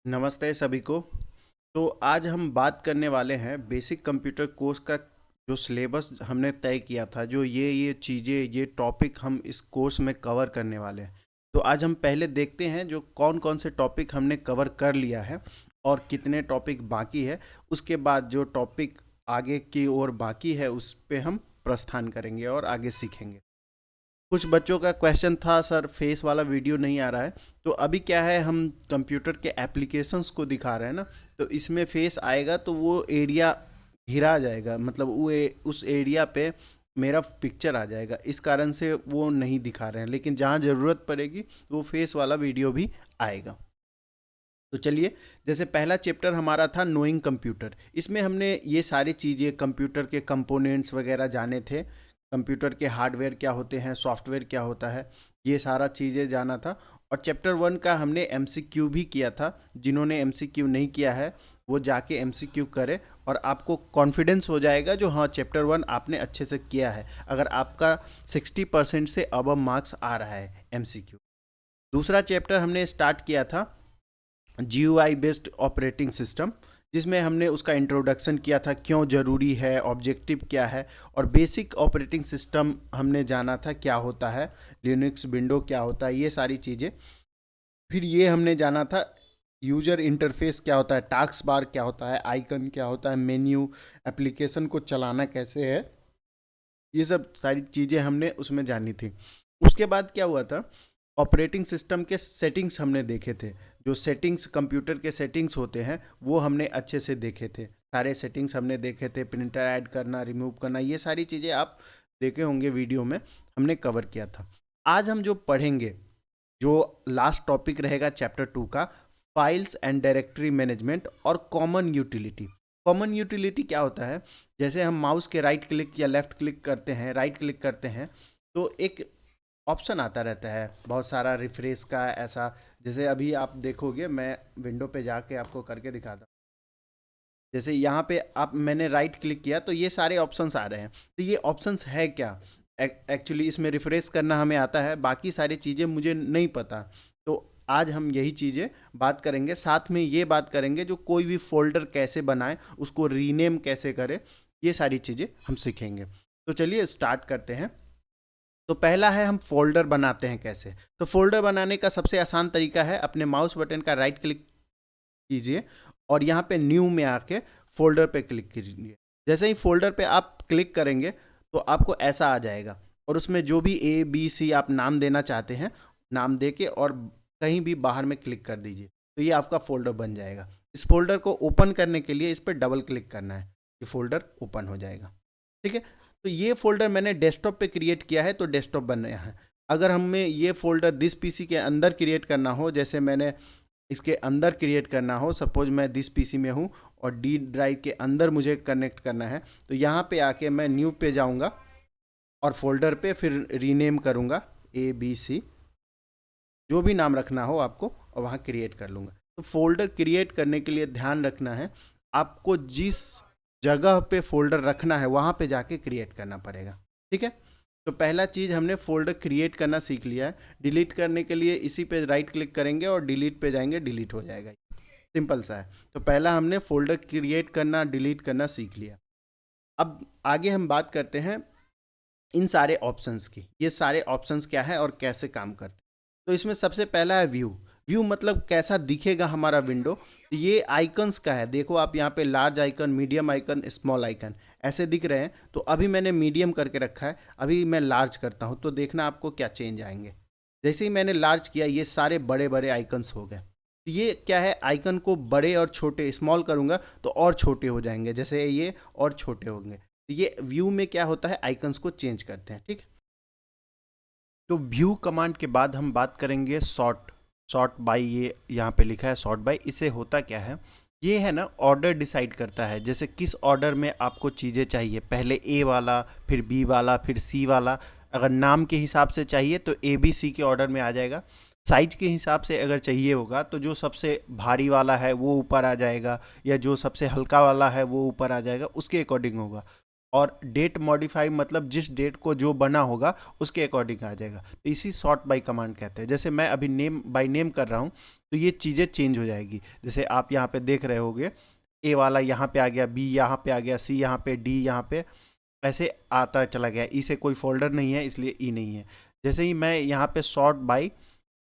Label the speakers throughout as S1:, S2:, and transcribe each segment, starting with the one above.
S1: नमस्ते सभी को। तो आज हम बात करने वाले हैं बेसिक कंप्यूटर कोर्स का। जो सिलेबस हमने तय किया था, जो ये चीज़ें, ये टॉपिक हम इस कोर्स में कवर करने वाले हैं। तो आज हम पहले देखते हैं जो कौन कौन से टॉपिक हमने कवर कर लिया है और कितने टॉपिक बाकी है। उसके बाद जो टॉपिक आगे की ओर बाकी है उस पे हम प्रस्थान करेंगे और आगे सीखेंगे। कुछ बच्चों का क्वेश्चन था, सर फेस वाला वीडियो नहीं आ रहा है। तो अभी क्या है, हम कंप्यूटर के एप्लीकेशंस को दिखा रहे हैं ना। तो इसमें फेस आएगा तो वो एरिया घिरा जाएगा, मतलब उस एरिया पे मेरा पिक्चर आ जाएगा। इस कारण से वो नहीं दिखा रहे हैं, लेकिन जहाँ ज़रूरत पड़ेगी तो वो फेस वाला वीडियो भी आएगा। तो चलिए, जैसे पहला चैप्टर हमारा था नोइंग कंप्यूटर। इसमें हमने ये सारी चीज़ें, कंप्यूटर के कंपोनेंट्स वगैरह जाने थे। कंप्यूटर के हार्डवेयर क्या होते हैं, सॉफ्टवेयर क्या होता है, ये सारा चीज़ें जाना था। और चैप्टर 1 का हमने एमसीक्यू भी किया था। जिन्होंने एमसीक्यू नहीं किया है वो जाके एमसीक्यू करे, और आपको कॉन्फिडेंस हो जाएगा जो हाँ चैप्टर 1 आपने अच्छे से किया है, अगर आपका 60% से अबव मार्क्स आ रहा है एमसीक्यू। दूसरा चैप्टर हमने स्टार्ट किया था GUI बेस्ड ऑपरेटिंग सिस्टम, जिसमें हमने उसका इंट्रोडक्शन किया था, क्यों ज़रूरी है, ऑब्जेक्टिव क्या है, और बेसिक ऑपरेटिंग सिस्टम हमने जाना था क्या होता है, लिनक्स विंडो क्या होता है, ये सारी चीज़ें। फिर ये हमने जाना था यूजर इंटरफेस क्या होता है, टास्क बार क्या होता है, आइकन क्या होता है, मेन्यू, एप्लीकेशन को चलाना कैसे है, ये सब सारी चीज़ें हमने उसमें जानी थी। उसके बाद क्या हुआ था, ऑपरेटिंग सिस्टम के सेटिंग्स हमने देखे थे। जो सेटिंग्स, कंप्यूटर के सेटिंग्स होते हैं वो हमने अच्छे से देखे थे। सारे सेटिंग्स हमने देखे थे, प्रिंटर ऐड करना, रिमूव करना, ये सारी चीज़ें आप देखे होंगे वीडियो में, हमने कवर किया था। आज हम जो पढ़ेंगे, जो लास्ट टॉपिक रहेगा चैप्टर 2 का, फाइल्स एंड डायरेक्टरी मैनेजमेंट और कॉमन यूटिलिटी। कॉमन यूटिलिटी क्या होता है, जैसे हम माउस के राइट क्लिक या लेफ्ट क्लिक करते हैं, राइट क्लिक करते हैं तो एक ऑप्शन आता रहता है बहुत सारा रिफ्रेश का, ऐसा। जैसे अभी आप देखोगे, मैं विंडो पे जाके आपको करके दिखाता हूँ। जैसे यहाँ पे आप, मैंने राइट क्लिक किया तो ये सारे ऑप्शंस आ रहे हैं। तो ये ऑप्शंस है क्या, एक्चुअली इसमें रिफ्रेश करना हमें आता है, बाकी सारी चीज़ें मुझे नहीं पता। तो आज हम यही चीज़ें बात करेंगे, साथ में ये बात करेंगे जो कोई भी फोल्डर कैसे बनाए, उसको रीनेम कैसे करें, ये सारी चीज़ें हम सीखेंगे। तो चलिए स्टार्ट करते हैं। तो पहला है, हम फोल्डर बनाते हैं कैसे। तो फोल्डर बनाने का सबसे आसान तरीका है, अपने माउस बटन का राइट क्लिक कीजिए और यहाँ पे न्यू में आके फोल्डर पे क्लिक कीजिए। जैसे ही फोल्डर पे आप क्लिक करेंगे तो आपको ऐसा आ जाएगा, और उसमें जो भी ABC आप नाम देना चाहते हैं, नाम दे के और कहीं भी बाहर में क्लिक कर दीजिए, तो ये आपका फोल्डर बन जाएगा। इस फोल्डर को ओपन करने के लिए इस पर डबल क्लिक करना है, ये फोल्डर ओपन हो जाएगा। ठीक है। तो ये फोल्डर मैंने डेस्कटॉप पे क्रिएट किया है, तो डेस्कटॉप बन रहा है। अगर हमें ये फोल्डर दिस PC के अंदर क्रिएट करना हो, जैसे मैंने इसके अंदर क्रिएट करना हो, सपोज मैं दिस PC में हूँ और डी ड्राइव के अंदर मुझे कनेक्ट करना है, तो यहाँ पे आके मैं न्यू पे जाऊँगा और फोल्डर पे फिर रीनेम करूँगा ABC, जो भी नाम रखना हो आपको, और वहाँ क्रिएट कर लूँगा। तो फोल्डर क्रिएट करने के लिए ध्यान रखना है, आपको जिस जगह पे फोल्डर रखना है वहाँ पे जाके क्रिएट करना पड़ेगा। ठीक है। तो पहला चीज़ हमने फोल्डर क्रिएट करना सीख लिया है। डिलीट करने के लिए इसी पे राइट क्लिक करेंगे और डिलीट पे जाएंगे, डिलीट हो जाएगा। सिंपल सा है। तो पहला हमने फोल्डर क्रिएट करना, डिलीट करना सीख लिया। अब आगे हम बात करते हैं इन सारे ऑप्शंस की। ये सारे ऑप्शंस क्या है और कैसे काम करते हैं। तो इसमें सबसे पहला है व्यू। व्यू मतलब कैसा दिखेगा हमारा विंडो। तो ये आइकन्स का है, देखो आप यहाँ पे large icon, medium icon, small icon ऐसे दिख रहे हैं। तो अभी मैंने मीडियम करके रखा है, अभी मैं लार्ज करता हूँ तो देखना आपको क्या चेंज आएंगे। जैसे ही मैंने लार्ज किया, ये सारे बड़े बड़े आइकन्स हो गए। तो ये क्या है, आइकन को बड़े और छोटे, स्मॉल करूँगा तो और छोटे हो जाएंगे, जैसे ये और छोटे होंगे। तो ये व्यू में क्या होता है, आइकन्स को चेंज करते हैं। ठीक। तो व्यू कमांड के बाद हम बात करेंगे सॉर्ट। सॉर्ट बाय, ये यहाँ पे लिखा है सॉर्ट बाय। इसे होता क्या है, ये है ना, ऑर्डर डिसाइड करता है, जैसे किस ऑर्डर में आपको चीज़ें चाहिए, पहले A वाला, फिर B वाला, फिर C वाला। अगर नाम के हिसाब से चाहिए तो ABC के ऑर्डर में आ जाएगा। साइज के हिसाब से अगर चाहिए होगा तो जो सबसे भारी वाला है वो ऊपर आ जाएगा, या जो सबसे हल्का वाला है वो ऊपर आ जाएगा, उसके अकॉर्डिंग होगा। और डेट मॉडिफाई मतलब जिस डेट को जो बना होगा उसके अकॉर्डिंग आ जाएगा। तो इसी सॉर्ट बाय कमांड कहते हैं। जैसे मैं अभी नेम बाय नेम कर रहा हूँ तो ये चीज़ें चेंज हो जाएगी। जैसे आप यहाँ पे देख रहे होगे, ए वाला यहाँ पे आ गया, बी यहाँ पे आ गया, सी यहाँ पे, डी यहाँ पे, ऐसे आता चला गया। ई से कोई फोल्डर नहीं है इसलिए ई नहीं है। जैसे ही मैं यहाँ पे सॉर्ट बाय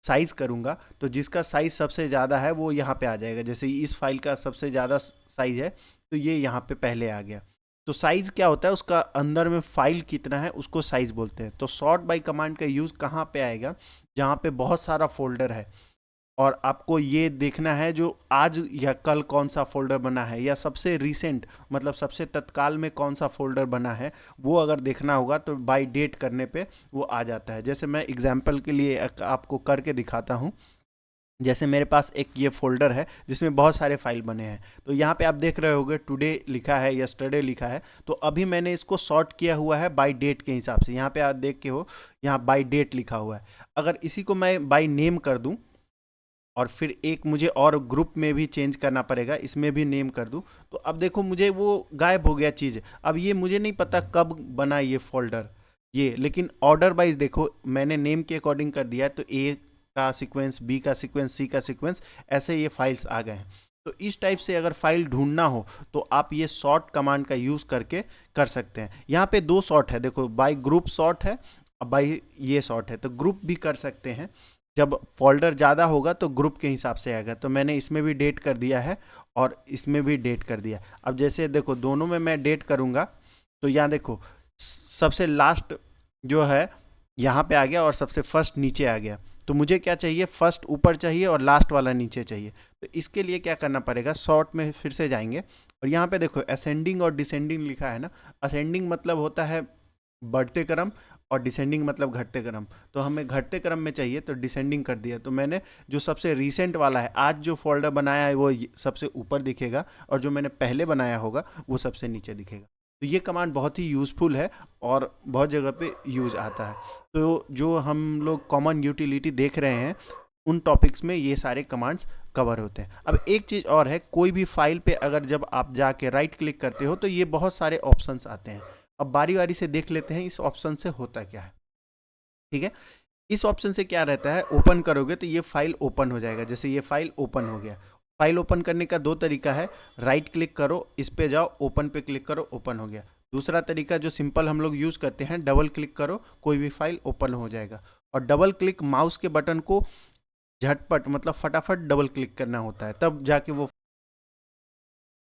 S1: साइज करूँगा तो जिसका साइज सबसे ज़्यादा है वो यहाँ पे आ जाएगा। जैसे इस फाइल का सबसे ज़्यादा साइज है तो ये यहाँ पे पहले आ गया। तो साइज क्या होता है, उसका अंदर में फाइल कितना है उसको साइज बोलते हैं। तो सॉर्ट बाय कमांड का यूज़ कहाँ पे आएगा, जहाँ पे बहुत सारा फोल्डर है और आपको ये देखना है जो आज या कल कौन सा फोल्डर बना है, या सबसे रीसेंट मतलब सबसे तत्काल में कौन सा फोल्डर बना है, वो अगर देखना होगा तो बाय डेट करने पे वो आ जाता है। जैसे मैं एग्जांपल के लिए आपको करके दिखाता हूँ। जैसे मेरे पास एक ये फोल्डर है जिसमें बहुत सारे फाइल बने हैं। तो यहाँ पे आप देख रहे होगे टुडे लिखा है, यस्टरडे लिखा है। तो अभी मैंने इसको सॉर्ट किया हुआ है बाय डेट के हिसाब से। यहाँ पे आप देख के हो, यहाँ बाय डेट लिखा हुआ है। अगर इसी को मैं बाय नेम कर दूँ और फिर एक मुझे और ग्रुप में भी चेंज करना पड़ेगा, इसमें भी नेम कर दूं, तो अब देखो मुझे वो गायब हो गया चीज़। अब ये मुझे नहीं पता कब बना ये फोल्डर ये, लेकिन ऑर्डर वाइज देखो मैंने नेम के अकॉर्डिंग कर दिया है। तो ए का सीक्वेंस, बी का सीक्वेंस, सी का सीक्वेंस, ऐसे ये फाइल्स आ गए हैं। तो इस टाइप से अगर फाइल ढूंढना हो तो आप ये सॉर्ट कमांड का यूज़ करके कर सकते हैं। यहाँ पे दो सॉर्ट है, देखो बाय ग्रुप सॉर्ट है, बाय ये सॉर्ट है। तो ग्रुप भी कर सकते हैं, जब फोल्डर ज़्यादा होगा तो ग्रुप के हिसाब से आएगा। तो मैंने इसमें भी डेट कर दिया है और इसमें भी डेट कर दिया। अब जैसे देखो दोनों में मैं डेट करूँगा तो यहाँ देखो सबसे लास्ट जो है यहाँ पे आ गया और सबसे फर्स्ट नीचे आ गया। तो मुझे क्या चाहिए, फर्स्ट ऊपर चाहिए और लास्ट वाला नीचे चाहिए। तो इसके लिए क्या करना पड़ेगा, सॉर्ट में फिर से जाएंगे और यहाँ पे देखो असेंडिंग और डिसेंडिंग लिखा है ना। असेंडिंग मतलब होता है बढ़ते क्रम और डिसेंडिंग मतलब घटते क्रम। तो हमें घटते क्रम में चाहिए तो डिसेंडिंग कर दिया। तो मैंने जो सबसे रीसेंट वाला है, आज जो फोल्डर बनाया है वो सबसे ऊपर दिखेगा और जो मैंने पहले बनाया होगा वो सबसे नीचे दिखेगा। तो ये कमांड बहुत ही यूज़फुल है और बहुत जगह पे यूज आता है। तो जो हम लोग कॉमन यूटिलिटी देख रहे हैं उन टॉपिक्स में ये सारे कमांड्स कवर होते हैं। अब एक चीज़ और है, कोई भी फाइल पे अगर जब आप जाके राइट क्लिक करते हो तो ये बहुत सारे ऑप्शंस आते हैं। अब बारी बारी से देख लेते हैं इस ऑप्शन से होता क्या है। ठीक है, इस ऑप्शन से क्या रहता है, ओपन करोगे तो ये फाइल ओपन हो जाएगा। जैसे ये फाइल ओपन हो गया। फाइल ओपन करने का दो तरीका है, राइट क्लिक करो, इस पे जाओ, ओपन पे क्लिक करो, ओपन हो गया। दूसरा तरीका जो सिंपल हम लोग यूज़ करते हैं, डबल क्लिक करो, कोई भी फाइल ओपन हो जाएगा। और डबल क्लिक माउस के बटन को झटपट मतलब फटाफट डबल क्लिक करना होता है तब जाके वो।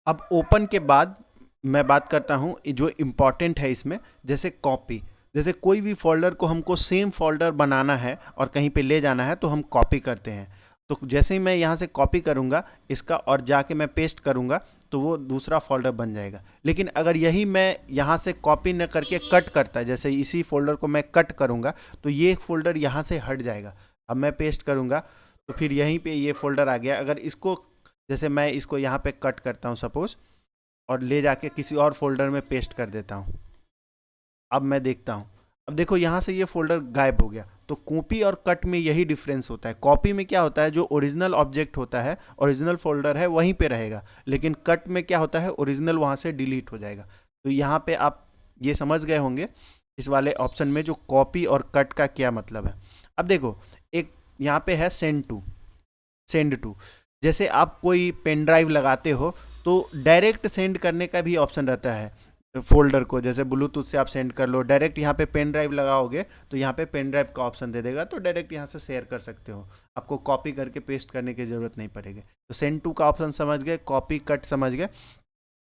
S1: अब ओपन के बाद मैं बात करता हूँ जो इम्पॉर्टेंट है इसमें, जैसे कॉपी। जैसे कोई भी फोल्डर को हमको सेम फोल्डर बनाना है और कहीं पे ले जाना है तो हम कॉपी करते हैं। तो जैसे ही मैं यहाँ से कॉपी करूँगा इसका और जाके मैं पेस्ट करूँगा तो वो दूसरा फोल्डर बन जाएगा। लेकिन अगर यही मैं यहाँ से कॉपी न करके कट करता है, जैसे इसी फोल्डर को मैं कट करूँगा तो ये फोल्डर यहाँ से हट जाएगा। अब मैं पेस्ट करूँगा तो फिर यहीं पे ये फोल्डर आ गया। अगर इसको जैसे मैं इसको यहाँ पे कट करता हूँ सपोज और ले जाके किसी और फोल्डर में पेस्ट कर देता हूँ, अब मैं देखता हूँ, अब देखो यहाँ से ये फोल्डर गायब हो गया। तो कॉपी और कट में यही डिफरेंस होता है। कॉपी में क्या होता है, जो ओरिजिनल ऑब्जेक्ट होता है, ओरिजिनल फोल्डर है वहीं पे रहेगा, लेकिन कट में क्या होता है, ओरिजिनल वहाँ से डिलीट हो जाएगा। तो यहाँ पे आप ये समझ गए होंगे इस वाले ऑप्शन में जो कॉपी और कट का क्या मतलब है। अब देखो एक यहाँ पे है सेंड टू। जैसे आप कोई पेन ड्राइव लगाते हो तो डायरेक्ट सेंड करने का भी ऑप्शन रहता है फोल्डर को। जैसे ब्लूटूथ से आप सेंड कर लो, डायरेक्ट यहाँ पे पेन ड्राइव लगाओगे तो यहाँ पे पेन ड्राइव का ऑप्शन दे देगा, तो डायरेक्ट यहाँ से शेयर कर सकते हो, आपको कॉपी करके पेस्ट करने की ज़रूरत नहीं पड़ेगी। तो सेंड टू का ऑप्शन समझ गए, कॉपी कट समझ गए।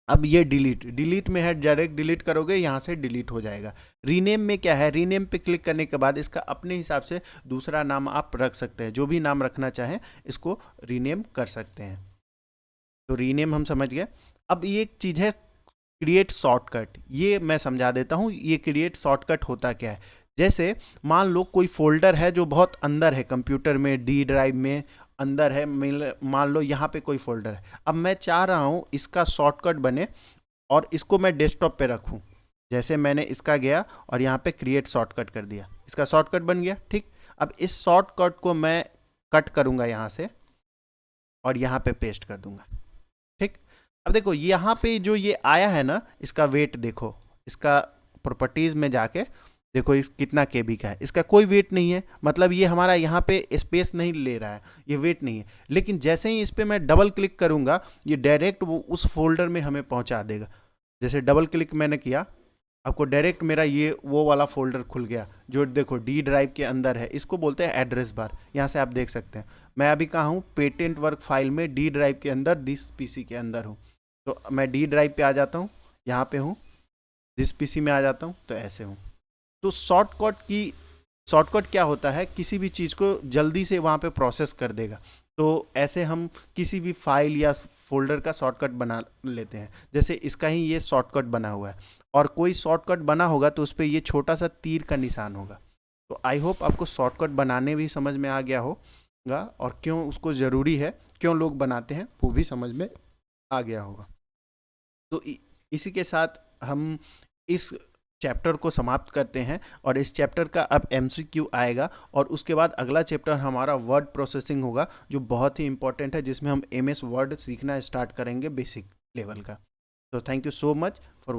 S1: अब ये डिलीट में है, डायरेक्ट डिलीट करोगे यहाँ से डिलीट हो जाएगा। रीनेम में क्या है, रीनेम पे क्लिक करने के बाद इसका अपने हिसाब से दूसरा नाम आप रख सकते हैं, जो भी नाम रखना चाहें इसको रीनेम कर सकते हैं। तो रीनेम हम समझ गए। अब ये एक चीज़ है क्रिएट शॉर्टकट, ये मैं समझा देता हूँ। ये क्रिएट शॉर्टकट होता क्या है, जैसे मान लो कोई फोल्डर है जो बहुत अंदर है कंप्यूटर में, डी ड्राइव में अंदर है, मान लो यहाँ पे कोई फोल्डर है। अब मैं चाह रहा हूँ इसका शॉर्टकट बने और इसको मैं डेस्कटॉप पे रखूँ। जैसे मैंने इसका गया और यहाँ पे क्रिएट शॉर्टकट कर दिया, इसका शॉर्टकट बन गया। ठीक, अब इस शॉर्टकट को मैं कट करूँगा यहाँ से और यहाँ पे पेस्ट कर दूंगा। ठीक, अब देखो यहाँ पे जो ये आया है ना, इसका वेट देखो, इसका प्रॉपर्टीज़ में जाके देखो इस कितना केबी का है, इसका कोई वेट नहीं है, मतलब ये हमारा यहाँ पे स्पेस नहीं ले रहा है, ये वेट नहीं है। लेकिन जैसे ही इस पर मैं डबल क्लिक करूँगा ये डायरेक्ट वो उस फोल्डर में हमें पहुँचा देगा। जैसे डबल क्लिक मैंने किया, आपको डायरेक्ट मेरा ये वो वाला फोल्डर खुल गया जो देखो डी ड्राइव के अंदर है, इसको बोलते हैं एड्रेस बार। यहाँ से आप देख सकते हैं मैं अभी कहाँ हूँ, पेटेंट वर्क फाइल में डी ड्राइव के अंदर दिस पीसी के अंदर हूँ। तो मैं डी ड्राइव पे आ जाता हूँ, यहाँ पे हूँ, दिस पीसी में आ जाता हूँ, तो ऐसे हूँ। तो शॉर्टकट क्या होता है, किसी भी चीज़ को जल्दी से वहाँ पे प्रोसेस कर देगा। तो ऐसे हम किसी भी फाइल या फोल्डर का शॉर्टकट बना लेते हैं। जैसे इसका ही ये शॉर्टकट बना हुआ है, और कोई शॉर्टकट बना होगा तो उस पर ये छोटा सा तीर का निशान होगा। तो आई होप आपको शॉर्टकट बनाने भी समझ में आ गया होगा, और क्यों उसको ज़रूरी है, क्यों लोग बनाते हैं वो भी समझ में आ गया होगा। तो इसी के साथ हम इस चैप्टर को समाप्त करते हैं, और इस चैप्टर का अब एमसीक्यू आएगा, और उसके बाद अगला चैप्टर हमारा वर्ड प्रोसेसिंग होगा जो बहुत ही इंपॉर्टेंट है, जिसमें हम एमएस वर्ड सीखना स्टार्ट करेंगे बेसिक लेवल का। तो thank you so much for